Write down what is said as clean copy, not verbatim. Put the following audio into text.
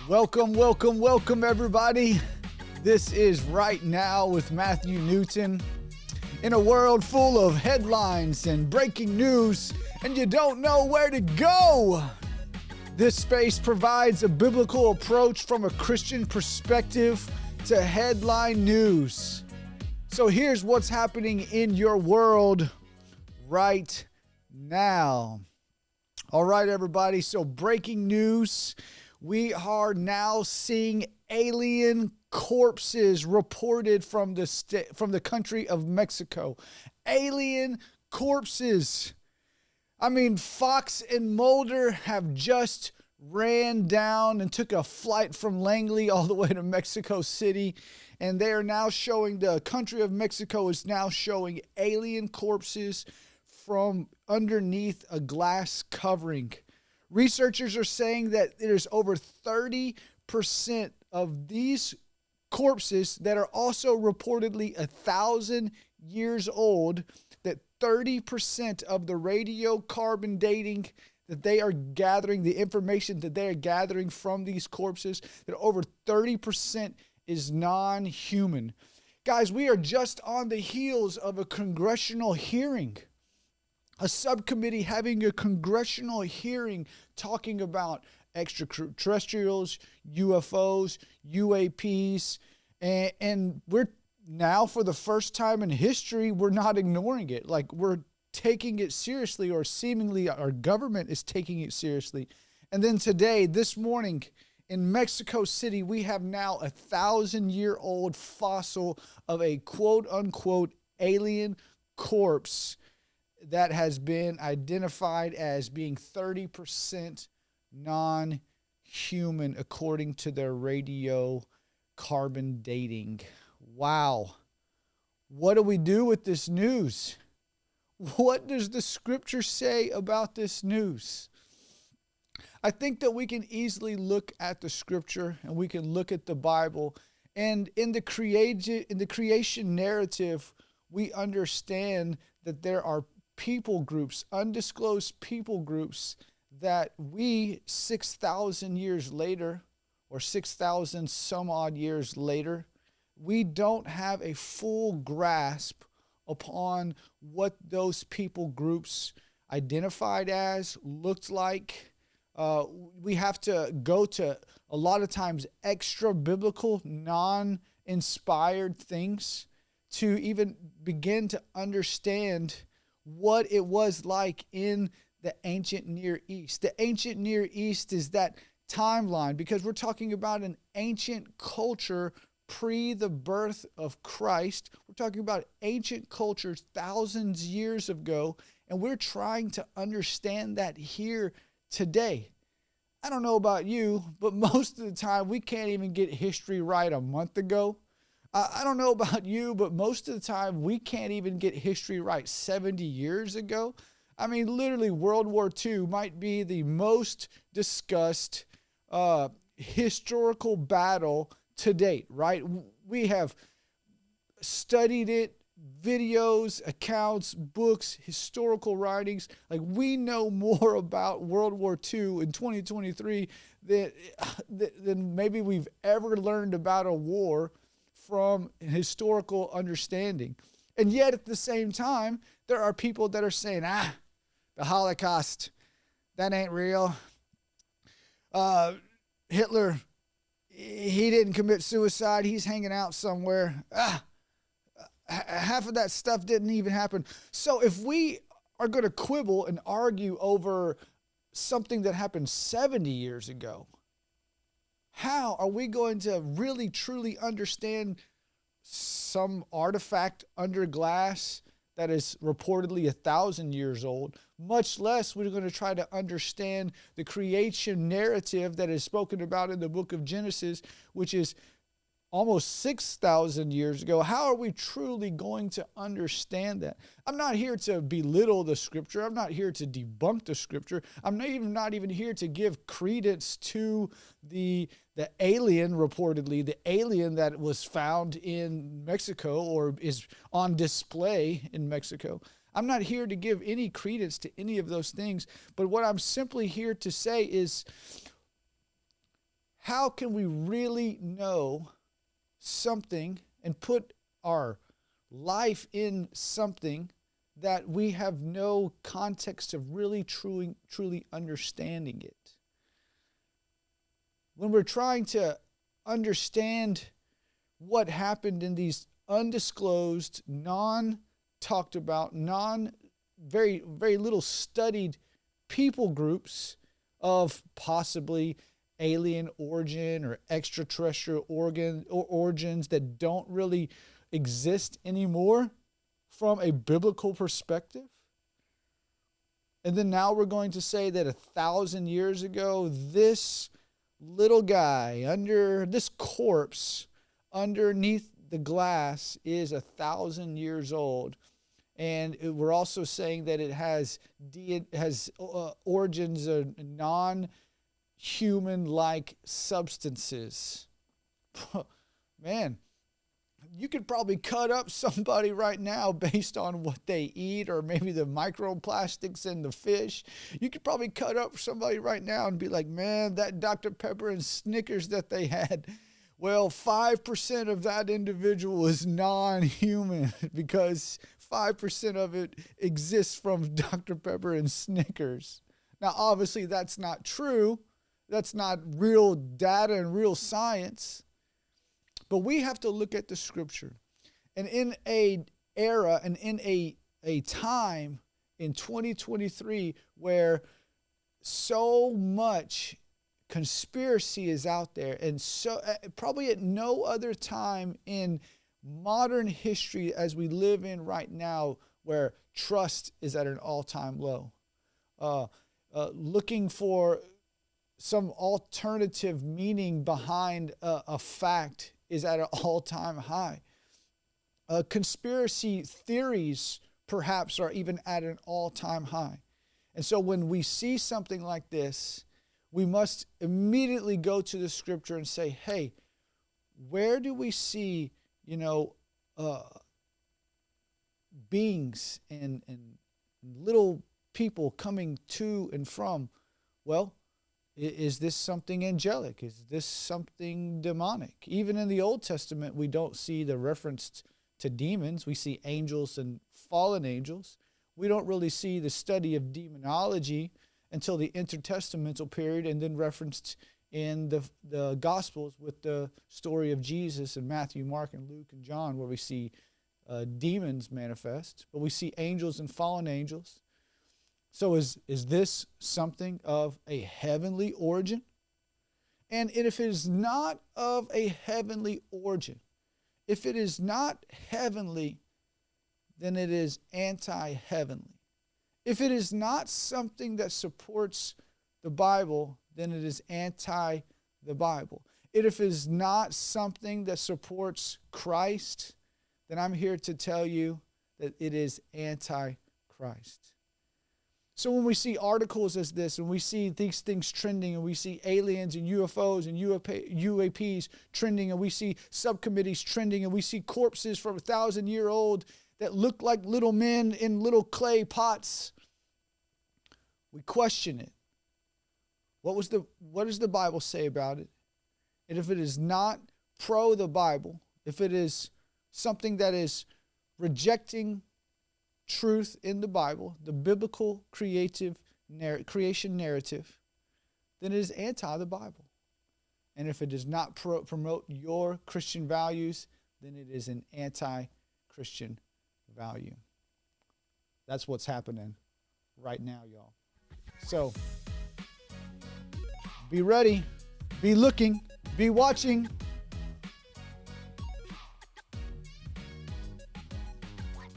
Welcome, welcome, welcome, everybody. This is Right Now with Matthew Newton. In a world full of headlines and breaking news, and you don't know where to go, this space provides a biblical approach from a Christian perspective to headline news. So here's what's happening in your world right now. All right, everybody. So breaking news. We are now seeing alien corpses reported from the country of Mexico. Alien corpses. I mean, Fox and Mulder have just ran down and took a flight from Langley all the way to Mexico City. And they are now showing, the country of Mexico is now showing alien corpses from underneath a glass covering. Researchers are saying that there's over 30% of these corpses that are also reportedly 1,000 years old, that 30% of the radiocarbon dating that they are gathering, the information that they are gathering from these corpses, that over 30% is non-human. Guys, we are just on the heels of a congressional hearing. A subcommittee having a congressional hearing talking about extraterrestrials, UFOs, UAPs, and we're now, for the first time in history, we're not ignoring it. Like, we're taking it seriously, or seemingly our government is taking it seriously. And then today, this morning, in Mexico City, we have now 1,000-year-old fossil of a quote-unquote alien corpse that has been identified as being 30% non-human according to their radiocarbon dating. Wow. What do we do with this news? What does the scripture say about this news? I think that we can easily look at the scripture and we can look at the Bible, and in the creation narrative, we understand that there are people groups, undisclosed people groups, that we 6,000 years later, or 6,000 some odd years later, we don't have a full grasp upon what those people groups identified as, looked like. We have to go to, a lot of times, extra biblical, non-inspired things to even begin to understand what it was like in the ancient Near East. The ancient Near East is that timeline, because we're talking about an ancient culture pre the birth of Christ. We're talking about ancient cultures thousands of years ago, and we're trying to understand that here today. I don't know about you, but most of the time we can't even get history right a month ago. I don't know about you, but most of the time we can't even get history right 70 years ago. I mean, literally, World War II might be the most discussed historical battle to date, right? We have studied it, videos, accounts, books, historical writings. Like, we know more about World War II in 2023 than maybe we've ever learned about a war from historical understanding. And yet at the same time, there are people that are saying, the Holocaust, that ain't real. Hitler, he didn't commit suicide. He's hanging out somewhere. Half of that stuff didn't even happen. So if we are going to quibble and argue over something that happened 70 years ago, how are we going to really truly understand some artifact under glass that is reportedly 1,000 years old? Much less we're going to try to understand the creation narrative that is spoken about in the book of Genesis, which is almost 6,000 years ago. How are we truly going to understand that? I'm not here to belittle the scripture. I'm not here to debunk the scripture. I'm not even here to give credence to the alien, reportedly, the alien that was found in Mexico or is on display in Mexico. I'm not here to give any credence to any of those things, but what I'm simply here to say is, how can we really know something and put our life in something that we have no context of really truly understanding it? When we're trying to understand what happened in these undisclosed, non-talked about, very little studied people groups of possibly alien origin or extraterrestrial origins that don't really exist anymore from a biblical perspective. And then now we're going to say that 1,000 years ago, this little guy under this corpse underneath the glass is 1,000 years old. And we're also saying that it has origins of non-human-like substances. Man, you could probably cut up somebody right now based on what they eat, or maybe the microplastics in the fish. You could probably cut up somebody right now and be like, man, that Dr. Pepper and Snickers that they had, well, 5% of that individual is non-human because 5% of it exists from Dr. Pepper and Snickers. Now, obviously, that's not true. That's not real data and real science. But we have to look at the scripture. And in a era and in a time in 2023 where so much conspiracy is out there, and so probably at no other time in modern history as we live in right now where trust is at an all-time low. Looking for some alternative meaning behind a fact is at an all-time high. Conspiracy theories perhaps are even at an all-time high. And so when we see something like this, we must immediately go to the scripture and say, hey, where do we see, beings and little people coming to and from? Well, is this something angelic? Is this something demonic? Even in the Old Testament, we don't see the reference to demons. We see angels and fallen angels. We don't really see the study of demonology until the intertestamental period, and then referenced in the Gospels with the story of Jesus in Matthew, Mark, and Luke, and John, where we see demons manifest, but we see angels and fallen angels. So is this something of a heavenly origin? And if it is not of a heavenly origin, if it is not heavenly, then it is anti-heavenly. If it is not something that supports the Bible, then it is anti the Bible. If it is not something that supports Christ, then I'm here to tell you that it is anti-Christ. So when we see articles as this, and we see these things trending, and we see aliens and UFOs and UAPs trending, and we see subcommittees trending, and we see corpses from 1,000-year-old that look like little men in little clay pots, we question it. What does the Bible say about it? And if it is not pro the Bible, if it is something that is rejecting truth in the Bible, the biblical creation narrative, then it is anti the Bible. And if it does not promote your Christian values, then it is an anti-Christian value. That's what's happening right now, y'all. So be ready, be looking, be watching.